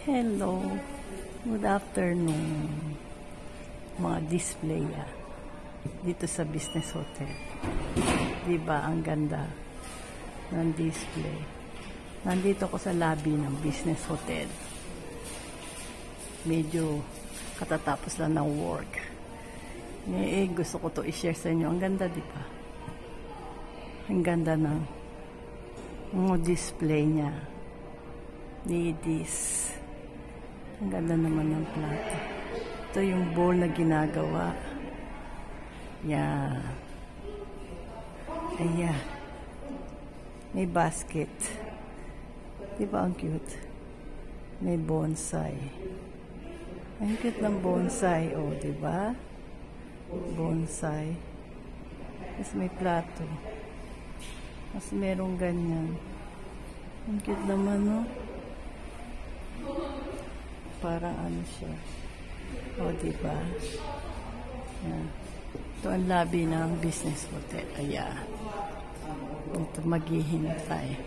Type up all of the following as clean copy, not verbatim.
Hello, good afternoon, mga display dito sa Business Hotel. Diba ang ganda ng display? Nandito ko sa lobby ng Business Hotel. Medyo katatapos lang ng work. Gusto ko to i-share sa inyo. Ang ganda, diba? Ang ganda ng display niya. Ladies. Ang ganda naman ng plato. Ito yung bowl na ginagawa. Yan. Ayan. May basket. Diba ang cute? May bonsai. Ang cute ng bonsai. O, diba? Bonsai. Tapos may plato. Tapos merong ganyan. Ang cute naman, no? Parang ano siya. O, diba? Yan. Ito ang lobby ng Business Hotel. Ayan. Ito maghihintay.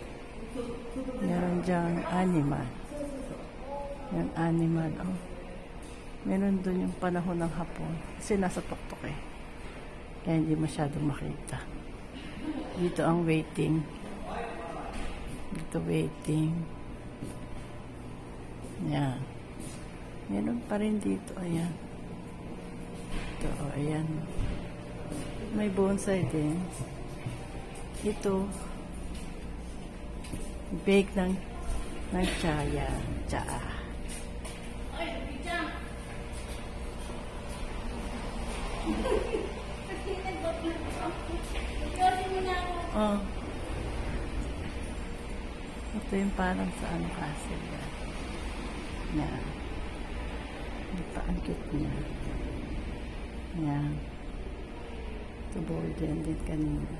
Meron diyang animal. Yan, animal. Oh. Meron doon yung panahon ng hapon. Kasi nasa tuktok eh. Kaya hindi masyado makita. Dito ang waiting. Dito waiting. Yan. Meron pa rin dito. Ayan. Ito. Ayan. May bonsai din. Ito. Bake ng tsaya. Tsaa. Oh. Ito yung parang sa ano kasi yan. Yan. Ito ang cute niya. Yan. Ito golden din kanina.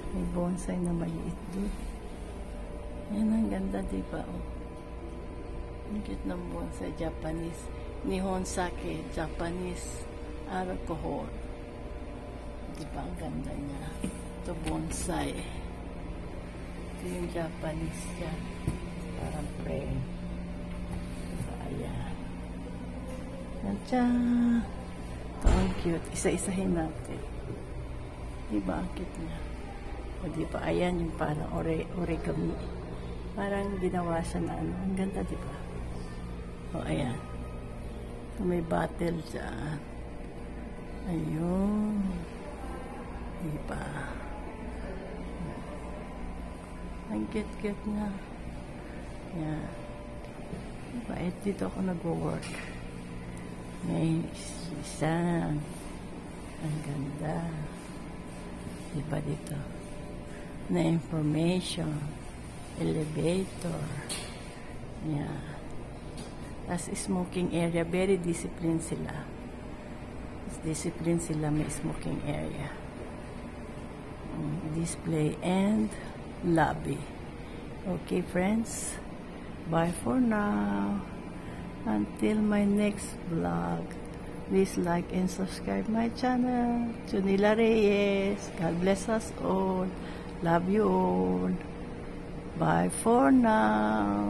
May bonsai na maliit din. Yan ang ganda, diba? Oh. Ang cute ng bonsai. Japanese. Nihon sake. Japanese alcohol. Diba ang ganda niya? Ito bonsai. Ito yung Japanese yan. Parang frame. So, ayan. Tadaan! Ito ang cute. Isa-isahin natin. Diba ang cute niya? O diba? Ayan yung parang origami. Parang ginawa siya na ano. Ang ganda, diba? O, ayan. So, may bottle dyan. Ayun. Diba? Ang cute-cute nga. Yan. Diba? Dito ako nag-work. May isang. Ang ganda. Diba dito? Na information. Elevator. Yan. As smoking area. Very disciplined sila. Discipline sila, may smoking area. Display and lobby. Okay, friends. Bye for now. Until my next vlog, please like and subscribe my channel. Junila Reyes. God bless us all. Love you all. Bye for now.